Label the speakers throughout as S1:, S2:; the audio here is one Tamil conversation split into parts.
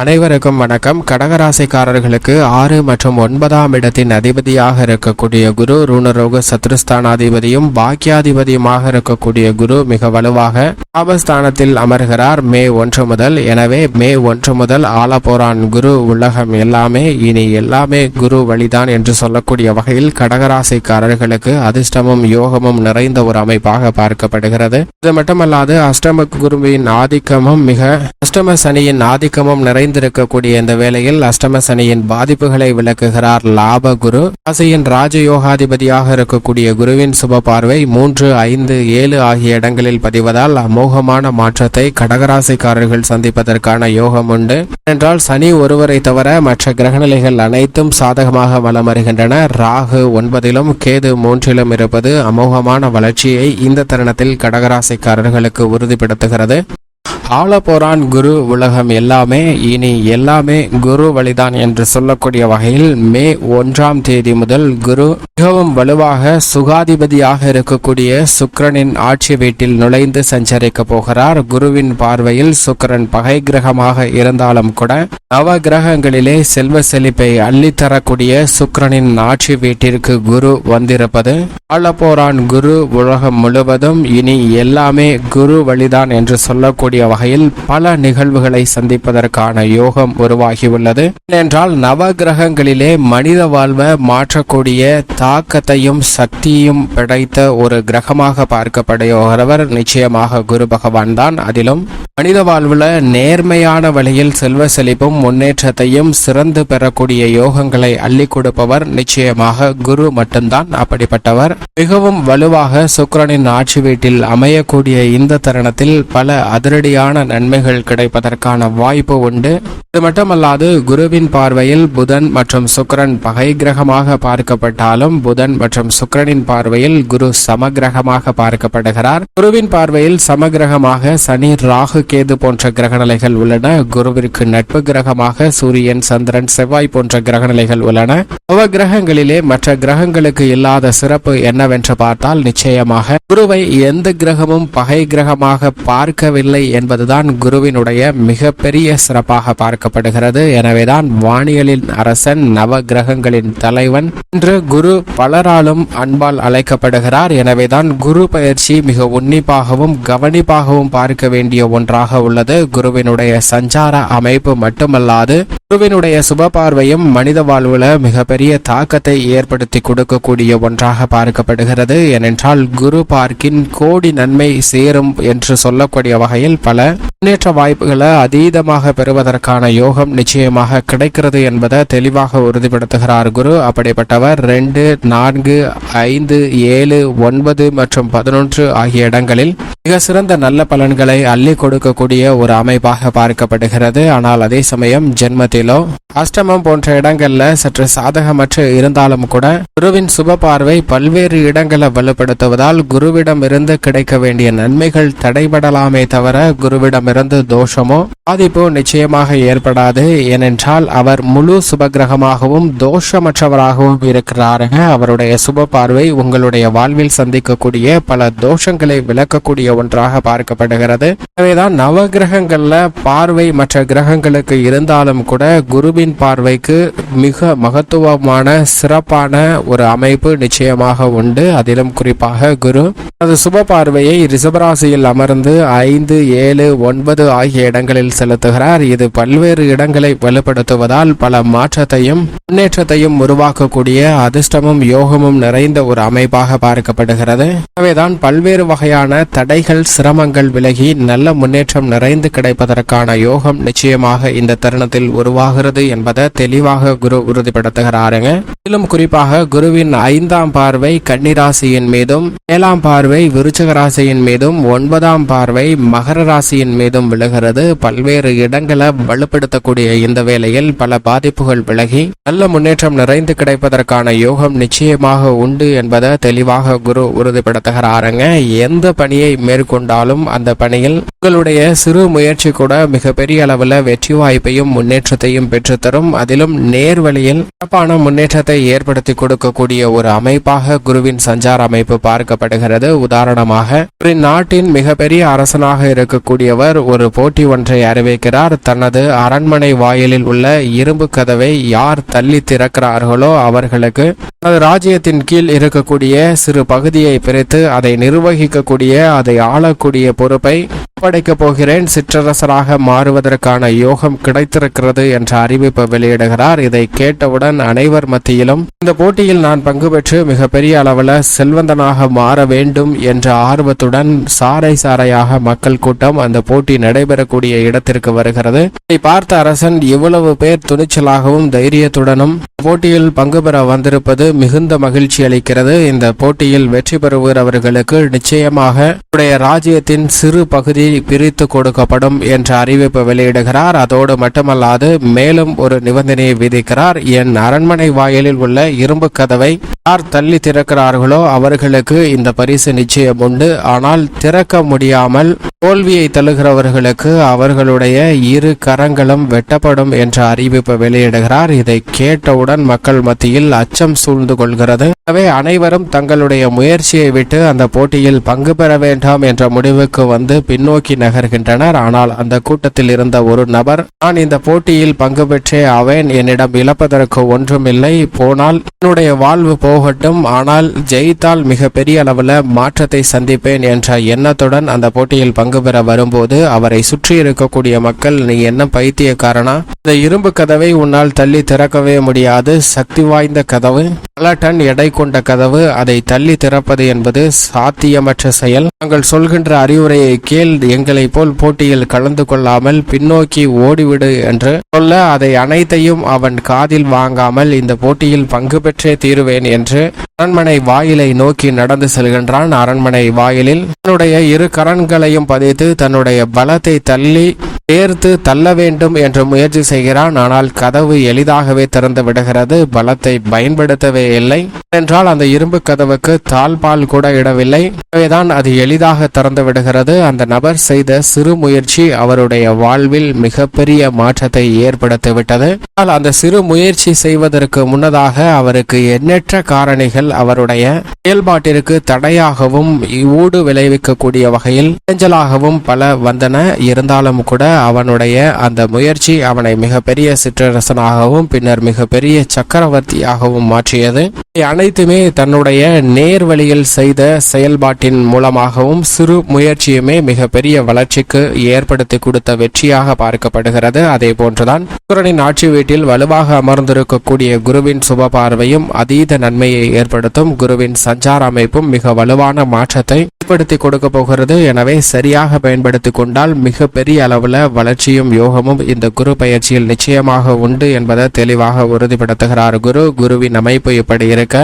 S1: அனைவருக்கும் வணக்கம். கடகராசிக்காரர்களுக்கு 6 மற்றும் 9ஆம் இடத்தின் அதிபதியாக இருக்கக்கூடிய குரு ருணரோக சத்ருஸ்தானாதிபதியும் பாக்கியாதிபதியுமாக இருக்கக்கூடிய குரு மிக வலுவாக லாபஸ்தானத்தில் அமர்கிறார் மே 1 முதல். எனவே மே 1 முதல் ஆலப்போரான் குரு உலகம் எல்லாமே இனி எல்லாமே குரு வழிதான் என்று சொல்லக்கூடிய வகையில் கடகராசிக்காரர்களுக்கு அதிர்ஷ்டமும் யோகமும் நிறைந்த ஒரு அமைப்பாக பார்க்கப்படுகிறது. இது மட்டுமல்லாது அஷ்டம குருவின் ஆதிக்கமும் அஷ்டம சனியின் ஆதிக்கமும் நிறைந்திருக்கக்கூடிய இந்த வேளையில் அஷ்டம சனியின் பாதிப்புகளை விளக்குகிறார் லாப குரு. ராசியின் ராஜயோகாதிபதியாக இருக்கக்கூடிய குருவின் சுப பார்வை 3, 5, 7 ஆகிய இடங்களில் பதிவதால் அமோகமான மாற்றத்தை கடகராசிக்காரர்கள் சந்திப்பதற்கான யோகம் உண்டு. என்றால் சனி ஒருவரை தவிர மற்ற கிரகநிலைகள் அனைத்தும் சாதகமாக வலம் வருகின்றன. ராகு 9லும் கேது 3லும் இருப்பது அமோகமான வளர்ச்சியை இந்த தருணத்தில் கடகராசிக்காரர்களுக்கு உறுதிப்படுத்துகிறது. ஆலப்போரான் குரு உலகம் எல்லாமே இனி எல்லாமே குரு வழிதான் என்று சொல்லக்கூடிய வகையில் மே 1ஆம் தேதி முதல் குரு மிகவும் வலுவாக சுகாதிபதியாக இருக்கக்கூடிய சுக்கிரனின் ஆட்சி வீட்டில் நுழைந்து சஞ்சரிக்க போகிறார். குருவின் பார்வையில் சுக்கிரன் பகை கிரகமாக இருந்தாலும் கூட நவ கிரகங்களிலே செல்வ செழிப்பை அள்ளித்தரக்கூடிய சுக்கிரனின் ஆட்சி வீட்டிற்கு குரு வந்திருப்பது ஆலப்போரான் குரு உலகம் முழுவதும் இனி எல்லாமே குரு வழிதான் என்று சொல்லக்கூடிய வகையில் பல நிகழ்வுகளை சந்திப்பதற்கான யோகம் உருவாகியுள்ளது. ஏனென்றால் நவ கிரகங்களிலே மனித வாழ்வை மாற்றக்கூடிய தாக்கத்தையும் சக்தியும் படைத்த ஒரு கிரகமாக பார்க்கப்படுகிறவர் நிச்சயமாக குரு பகவான் தான். அதிலும் மனித வாழ்வுல நேர்மையான வழியில் செல்வ செழிப்பும் முன்னேற்றத்தையும் சிறந்து பெறக்கூடிய யோகங்களை அள்ளி கொடுப்பவர் நிச்சயமாக குரு மட்டும்தான். அப்படிப்பட்டவர் மிகவும் வலுவாக சுக்கிரனின் ஆட்சி வீட்டில் அமையக்கூடிய இந்த தருணத்தில் பல அதிரடியான நன்மைகள் கிடைப்பதற்கான வாய்ப்பு உண்டு. இது மட்டுமல்லாது குருவின் பார்வையில் புதன் மற்றும் சுக்கிரன் பகை கிரகமாக பார்க்கப்பட்டாலும் புதன் மற்றும் சுக்கிரனின் பார்வையில் குரு சமகிரகமாக பார்க்கப்படுகிறார். குருவின் பார்வையில் சமகிரகமாக சனி, ராகு, கேது போன்ற கிரகநிலைகள் உள்ளன. குருவிற்கு நட்பு கிரகமாக சூரியன், சந்திரன், செவ்வாய் போன்ற கிரகநிலைகள் உள்ளன. நவ கிரகங்களிலே மற்ற கிரகங்களுக்கு இல்லாத சிறப்பு என்னவென்று பார்த்தால் நிச்சயமாக குருவை எந்த கிரகமும் பகை கிரகமாக பார்க்கவில்லை என்பதுதான் குருவினுடைய மிகப்பெரிய சிறப்பாக பார்க்கப்படுகிறது. எனவேதான் வானியலின் அரசன், நவ கிரகங்களின் தலைவன் என்று குரு பலராலும் அன்பால் அழைக்கப்படுகிறார். எனவேதான் குரு பயிற்சி மிக உன்னிப்பாகவும் கவனிப்பாகவும் பார்க்க வேண்டிய ஒன்றாக உள்ளது. குருவினுடைய சஞ்சார அமைப்பு மட்டுமல்லாது குருவினுடைய சுப பார்வையும் மனித வாழ்வுல மிகப்பெரிய தாக்கத்தை ஏற்படுத்தி கொடுக்கக்கூடிய ஒன்றாக பார்க்கப்படுகிறது. ஏனென்றால் குரு பார்க்கின் கோடி நன்மை சேரும் என்று சொல்லக்கூடிய வகையில் பல முன்னேற்ற வாய்ப்புகளை அதீதமாக பெறுவதற்கான யோகம் நிச்சயமாக கிடைக்கிறது என்பதை தெளிவாக உறுதிப்படுத்துகிறார் குரு. அப்படிப்பட்டவர் 2, 4, 5, 7, 9 மற்றும் 11 ஆகிய இடங்களில் மிக சிறந்த நல்ல பலன்களை அள்ளி கொடுக்கக்கூடிய ஒரு அமைப்பாக பார்க்கப்படுகிறது. ஆனால் அதே சமயம் ஜென்மத்திலோ அஷ்டமம் போன்ற இடங்கள்ல சற்று சாதகமற்று இருந்தாலும் கூட குருவின் சுப பார்வை பல்வேறு இடங்களை வலுப்படுத்துவதால் குருவிடம் இருந்து கிடைக்க வேண்டிய நன்மைகள் தடைபடலாமே தவிர குருவிடமிருந்து தோஷமோ பாதிப்போ நிச்சயமாக ஏற்படாது. ஏனென்றால் அவர் முழு சுபகிரகமாகவும் தோஷமற்றவராகவும் இருக்கிறாருங்க. அவருடைய சுப பார்வை உங்களுடைய வாழ்வில் சந்திக்கக்கூடிய பல தோஷங்களை விளக்கக்கூடிய ஒன்றாக பார்க்கப்படுகிறது. எனவேதான் நவ கிரகங்கள்ல பார்வை மற்ற கிரகங்களுக்கு இருந்தாலும் கூட குருவின் பார்வைக்கு மிக மகத்துவமான சிறப்பான ஒரு அமைப்பு நிச்சயமாக உண்டு. அதிலும் குறிப்பாக குரு அது சுப பார்வையை ரிஷபராசியில் அமர்ந்து 5, 7, 9 ஆகிய இடங்களில் செலுத்துகிறார். இது பல்வேறு இடங்களை வலுப்படுத்துவதால் பல மாற்றத்தையும் முன்னேற்றத்தையும் உருவாக்கக்கூடிய அதிர்ஷ்டமும் யோகமும் நிறைந்த ஒரு அமைப்பாக பார்க்கப்படுகிறது. எனவேதான் பல்வேறு வகையான தடைகள், சிரமங்கள் விலகி நல்ல முன்னேற்றம் நிறைந்து கிடைப்பதற்கான யோகம் நிச்சயமாக இந்த தருணத்தில் உருவாகிறது என்பதை தெளிவாக குரு உறுதிப்படுத்துகிறாருங்க. மேலும் குறிப்பாக குருவின் 5ஆம் பார்வை கன்னிராசியின் மீதும், 7ஆம் பார்வை விருச்சிக ராசியின் மீதும், 9ஆம் பார்வை மகர ராசியின் மீதும் விழுகிறது. பல்வேறு இடங்களை வலுப்படுத்தக்கூடிய இந்த வேளையில் பல பாதிப்புகள் விலகி நல்ல முன்னேற்றம் நிறைந்து கிடைப்பதற்கான யோகம் நிச்சயமாக உண்டு என்பதை தெளிவாக குரு உறுதிப்படுத்துகிறாருங்க. எந்த பணியை மேற்கொண்டாலும் அந்த பணியில் உங்களுடைய சிறு முயற்சி கூட மிகப்பெரிய அளவில் வெற்றி வாய்ப்பையும் முன்னேற்றத்தையும் பெற்றுத்தரும். அதிலும் நேர்வழியில் சிறப்பான முன்னேற்றத்தை ஏற்படுத்தி கொடுக்கக்கூடிய ஒரு அமைப்பாக குருவின் சஞ்சார அமைப்பு பார்க்கப்படுகிறது. உதாரணமாக ஒரு நாட்டின் மிகப்பெரிய அரசனாக இருக்க இருக்கக்கூடியவர் ஒரு போட்டி ஒன்றை அறிவிக்கிறார். தனது அரண்மனை வாயிலில் உள்ள இரும்பு கதவை யார் தள்ளி திறக்கிறார்களோ அவர்களுக்கு தனது ராஜ்யத்தின் கீழ் இருக்கக்கூடிய சிறு பகுதியை பிரித்து அதை நிர்வகிக்கக்கூடிய, அதை ஆளக்கூடிய பொறுப்பை ஒப்படைக்கப் போகிறேன், சிற்றரசராக மாறுவதற்கான யோகம் கிடைத்திருக்கிறது என்ற அறிவிப்பு வெளியிடுகிறார். இதை கேட்டவுடன் அனைவர் மத்தியிலும் இந்த போட்டியில் நான் பங்கு பெற்று மிகப்பெரிய அளவில் செல்வந்தனாக மாற வேண்டும் என்ற ஆர்வத்துடன் சாறை சாறையாக மக்கள் கூட்டம் அந்த போட்டி நடைபெறக்கூடிய இடத்திற்கு வருகிறது. இதை பார்த்த அரசன் இவ்வளவு பேர் துணிச்சலாகவும் தைரியத்துடனும் போட்டியில் பங்கு பெற வந்திருப்பது மிகுந்த மகிழ்ச்சி அளிக்கிறது. இந்த போட்டியில் வெற்றி பெறுகிறவர்களுக்கு நிச்சயமாக ராஜ்யத்தின் சிறு பகுதி பிரித்து கொடுக்கப்படும் என்ற அறிவிப்பு வெளியிடுகிறார். அதோடு மட்டுமல்லாது மேலும் ஒரு நிபந்தனையை விதிக்கிறார். என் அரண்மனை வாயிலில் உள்ள இரும்பு கதவை யார் தள்ளி திறக்கிறார்களோ அவர்களுக்கு இந்த பரிசு நிச்சயம் உண்டு. ஆனால் திறக்க முடியாமல் தோல்வியை தள்ளுகிறவர்களுக்கு அவர்களுடைய இரு கரங்களும் வெட்டப்படும் என்ற அறிவிப்பு வெளியிடுகிறார். இதை கேட்டவுடன் மக்கள் மத்தியில் அச்சம் சூழ்ந்து கொள்கிறது. எனவே அனைவரும் தங்களுடைய முயற்சியை விட்டு அந்த போட்டியில் பங்கு பெற வேண்டாம் என்ற முடிவுக்கு வந்து பின்னோக்கி நகர்கின்றனர். ஆனால் அந்த கூட்டத்தில் இருந்த ஒரு நபர், நான் இந்த போட்டியில் பங்கு பெற்றே ஆவேன், என்னிடம் இழப்பதற்கு ஒன்றுமில்லை, போனால் என்னுடைய வாழ்வு போகட்டும், ஆனால் ஜெயித்தால் மிக பெரிய அளவில் மாற்றத்தை சந்திப்பேன் என்ற எண்ணத்துடன் அந்த போட்டியில் பங்கு பெற வரும்போது அவரை சுற்றி இருக்கக்கூடிய மக்கள், நீ என்ன பைத்தியக்காரனா, இந்த இரும்பு கதவை உன்னால் தள்ளி திறக்கவே முடியாது, சக்தி வாய்ந்த கதவு, பல டன் எடை கொண்ட கதவு, அதை தள்ளி திறப்பது என்பது சாத்தியமற்ற செயல், நாங்கள் சொல்கின்ற அறிவுரையை கேள், எங்களை போல் போட்டியில் கலந்து கொள்ளாமல் பின்னோக்கி ஓடிவிடு என்று சொல்ல அதை அனைத்தையும் அவன் காதில் வாங்காமல் இந்த போட்டியில் பங்கு பெற்றே தீருவேன் என்று அரண்மனை வாயிலை நோக்கி நடந்து செல்கின்றான். அரண்மனை வாயிலில் தன்னுடைய இரு கரன்களையும் பதித்து தன்னுடைய பலத்தை தள்ளி சேர்த்து தள்ள வேண்டும் என்று முயற்சி செய்கிறான். ஆனால் கதவு எளிதாகவே திறந்து விடுகிறது. பலத்தை பயன்படுத்தவே இல்லை என்றால் அந்த இரும்பு கதவுக்கு தாழ்பால் கூட இடவில்லை. எனவேதான் அது எளிதாக திறந்து விடுகிறது. அந்த நபர் செய்த சிறு முயற்சி அவருடைய வாழ்வில் மிகப்பெரிய மாற்றத்தை ஏற்படுத்திவிட்டது. ஆனால் அந்த சிறு முயற்சி செய்வதற்கு முன்னதாக அவருக்கு எண்ணற்ற காரணிகள் அவருடைய செயல்பாட்டிற்கு தடையாகவும் ஊடு விளைவிக்கக்கூடிய வகையில் இடைஞ்சலாகவும் பல வந்தன. இருந்தாலும் கூட அவனுடைய அந்த முயற்சி அவனை மிகப்பெரிய சிற்றரசனாகவும் பின்னர் மிகப்பெரிய சக்கரவர்த்தியாகவும் மாற்றியது. அனைத்துமே தன்னுடைய நேர்வழியில் செய்த செயல்பாட்டின் மூலமாகவும் சிறு முயற்சியுமே மிகப்பெரிய வளர்ச்சிக்கு ஏற்படுத்தி கொடுத்த வெற்றியாக பார்க்கப்படுகிறது. அதே போன்றுதான் சுக்கிரனின் ஆட்சி வீட்டில் வலுவாக அமர்ந்திருக்கக்கூடிய குருவின் சுப பார்வையும் அதீத நன்மையை ஏற்படுத்தும். குருவின் சஞ்சார அமைப்பும் மிக வலுவான மாற்றத்தை ஏற்படுத்தி கொடுக்க போகிறது. எனவே சரியாக பயன்படுத்தி கொண்டால் மிக பெரிய அளவுல வளர்ச்சியும் யோகமும் இந்த குரு பயிற்சியில் நிச்சயமாக உண்டு என்பதை தெளிவாக உறுதிப்படுத்துகிறார் குரு. குருவின் அமைப்பு இப்படி இருக்க,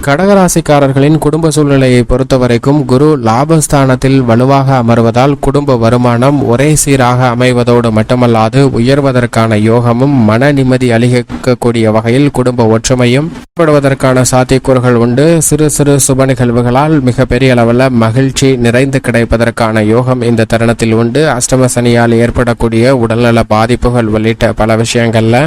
S1: கடகராசிக்காரர்களின் குடும்ப சூழ்நிலையை பொறுத்தவரைக்கும் குரு லாபஸ்தானத்தில் வலுவாக அமர்வதால் குடும்ப வருமானம் ஒரே சீராக அமைவதோடு மட்டுமல்லாது உயர்வதற்கான யோகமும் மன நிம்மதி அளிக்கக்கூடிய வகையில் குடும்ப ஒற்றுமையும் ஏற்படுவதற்கான சாத்தியக்கூறுகள் உண்டு. சிறு சிறு சுப நிகழ்வுகளால் மிகப்பெரிய அளவில் மகிழ்ச்சி நிறைந்து கிடைப்பதற்கான யோகம் இந்த தருணத்தில் உண்டு. அஷ்டம சனியால் ஏற்படக்கூடிய உடல்நல பாதிப்புகள் உள்ளிட்ட பல விஷயங்கள்ல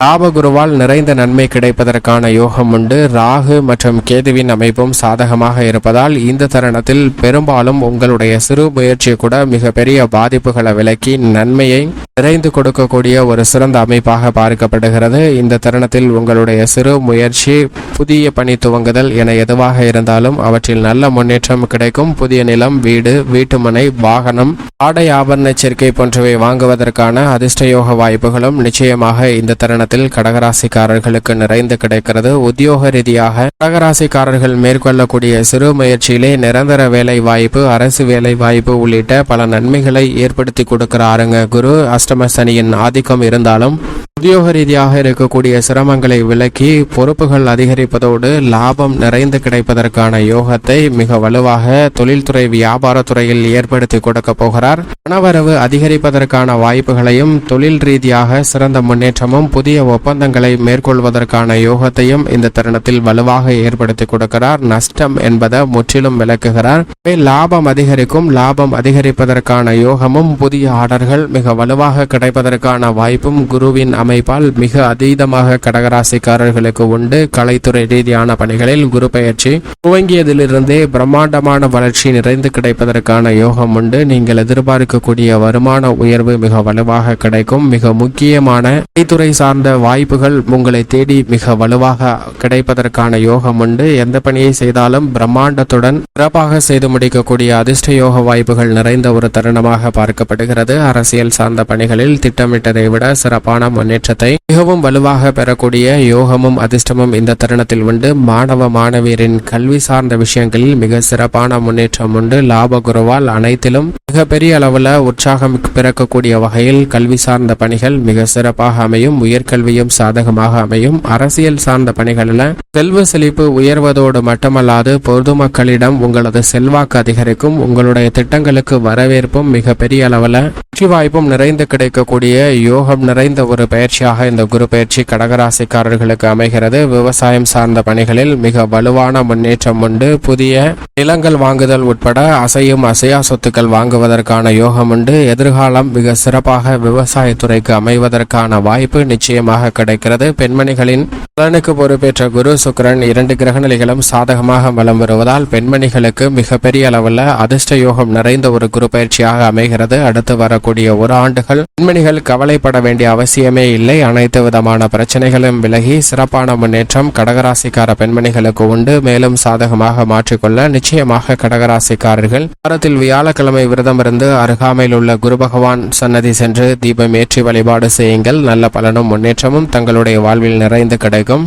S1: லாபகுருவால் நிறைந்த நன்மை கிடைப்பதற்கான யோகம் உண்டு. ராகு மற்றும் கேதுவின் அமைப்பும் சாதகமாக இருப்பதால் இந்த தருணத்தில் பெரும்பாலும் உங்களுடைய சிறு முயற்சி கூட மிகப்பெரிய பாதிப்புகளை விலக்கி நன்மையை நிறைந்து கொடுக்கக்கூடிய ஒரு சிறந்த அமைப்பாக பார்க்கப்படுகிறது. இந்த தருணத்தில் உங்களுடைய சிறு முயற்சி, புதிய பணி துவங்குதல் என எதுவாக இருந்தாலும் அவற்றில் நல்ல முன்னேற்றம் கிடைக்கும். புதிய நிலம், வீடு, வீட்டுமனை, வாகனம், ஆடை ஆபரண சேர்க்கை போன்றவை வாங்குவதற்கான அதிர்ஷ்டயோக வாய்ப்புகளும் நிச்சயமாக இந்த தருணத்தில் கடகராசிக்காரர்களுக்கு நிறைந்து கிடைக்கிறது. உத்தியோக ரீதியாக கடகராசிக்காரர்கள் மேற்கொள்ளக்கூடிய சிறு முயற்சியிலே நிரந்தர வேலை வாய்ப்பு, அரசு வேலை வாய்ப்பு உள்ளிட்ட பல நன்மைகளை ஏற்படுத்தி கொடுக்கிறாருங்க குரு. அஷ்டம சனியின் ஆதிக்கம் இருந்தாலும் உத்தியோக ரீதியாக இருக்கக்கூடிய சிரமங்களை விலக்கி பொறுப்புகள் அதிகரிப்பதோடு லாபம் நிறைந்து கிடைப்பதற்கான யோகத்தை மிக வலுவாக தொழில்துறை வியாபாரத்துறையில் ஏற்படுத்தி கொடுக்க போகிறார். பணவரவு அதிகரிப்பதற்கான வாய்ப்புகளையும் தொழில் ரீதியாக சிறந்த முன்னேற்றமும் புதிய ஒப்பந்தங்களை மேற்கொள்வதற்கான யோகத்தையும் இந்த தருணத்தில் வலுவாக ஏற்படுத்தி கொடுக்கிறார். நஷ்டம் என்பதை முற்றிலும் விளக்குகிறார். லாபம் அதிகரிக்கும். லாபம் அதிகரிப்பதற்கான யோகமும் புதிய ஆர்டர்கள் மிக வலுவாக கிடைப்பதற்கான வாய்ப்பும் குருவின் அமைப்பால் மிக அதீதமாக கடகராசிக்காரர்களுக்கு உண்டு. கலைத்துறை ரீதியான பணிகளில் குரு பெயர்ச்சி துவங்கியதிலிருந்தே பிரம்மாண்டமான வளர்ச்சி நிறைந்து கிடைப்பதற்கான யோகம் உண்டு. நீங்கள் எதிர்பார்க்கக்கூடிய வருமான உயர்வு மிக வலுவாக கிடைக்கும். மிக முக்கியமான கலைத்துறை சார்ந்த வாய்ப்புகள் உங்களை தேடி மிக வலுவாக கிடைப்பதற்கான யோகம் உண்டு. எந்த பணியை செய்தாலும் பிரம்மாண்டத்துடன் சிறப்பாக செய்து முடிக்கக்கூடிய அதிர்ஷ்ட யோக வாய்ப்புகள் நிறைந்த ஒரு தருணமாக பார்க்கப்படுகிறது. அரசியல் சார்ந்த பணிகளில் திட்டமிட்டதை விட சிறப்பான முன்னேற்றத்தை மிகவும் வலுவாக பெறக்கூடிய யோகமும் அதிர்ஷ்டமும் இந்த தருணத்தில் உண்டு. மாணவ மாணவியரின் கல்வி சார்ந்த விஷயங்களில் மிக சிறப்பான முன்னேற்றம் உண்டு. லாப குருவால் அனைத்திலும் மிகப்பெரிய அளவில் உற்சாகம் பிறக்கக்கூடிய வகையில் கல்வி சார்ந்த பணிகள் மிக சிறப்பாக அமையும். உயர்கல்வியும் சாதகமாக அமையும். அரசியல் சார்ந்த பணிகளில் செல்வ செழிப்பு உயர்வதோடு மட்டுமல்லாது பொதுமக்களிடம் உங்களது செல்வாக்கு அதிகரிக்கும். உங்களுடைய திட்டங்களுக்கு வரவேற்பும் மிக பெரிய அளவில் வெற்றி வாய்ப்பும் நிறைந்து கிடைக்கக்கூடிய யோகம் நிறைந்த ஒரு பயிற்சியாக இந்த குரு பயிற்சி கடகராசிக்காரர்களுக்கு அமைகிறது. விவசாயம் சார்ந்த பணிகளில் மிக வலுவான முன்னேற்றம் உண்டு. புதிய நிலங்கள் வாங்குதல் உட்பட அசையும் அசையா சொத்துக்கள் வாங்குவதற்கான யோகம் உண்டு. எதிர்காலம் மிக சிறப்பாக விவசாயத்துறைக்கு அமைவதற்கான வாய்ப்பு நிச்சயமாக கிடைக்கிறது. பெண்மணிகளின் பலனுக்கு பொறுப்பேற்ற குரு சுக்கிரன் 2 கிரகநிலைகளும் சாதகமாக வலம் வருவதால் பெண்மணிகளுக்கு மிகப்பெரிய அளவில் அதிர்ஷ்ட யோகம் நிறைந்த ஒரு குரு பயிற்சியாக அமைகிறது. அடுத்து வரக்கூடிய ஒரு ஆண்டுகள் பெண்மணிகள் கவலைப்பட வேண்டிய அவசியமே இல்லை. அனைத்து விதமான பிரச்சனைகளும் விலகி சிறப்பான முன்னேற்றம் கடகராசிக்கார பெண்மணிகளுக்கு உண்டு. மேலும் சாதகமாக மாற்றிக்கொள்ள நிச்சயமாக கடகராசிக்காரர்கள் வாரத்தில் வியாழக்கிழமை விரதம் இருந்து அருகாமையில் உள்ள குரு பகவான் சன்னதி சென்று தீபம் ஏற்றி வழிபாடு செய்யுங்கள். நல்ல பலனும் முன்னேற்றமும் தங்களுடைய வாழ்வில் நிறைந்து கிடைக்கும்.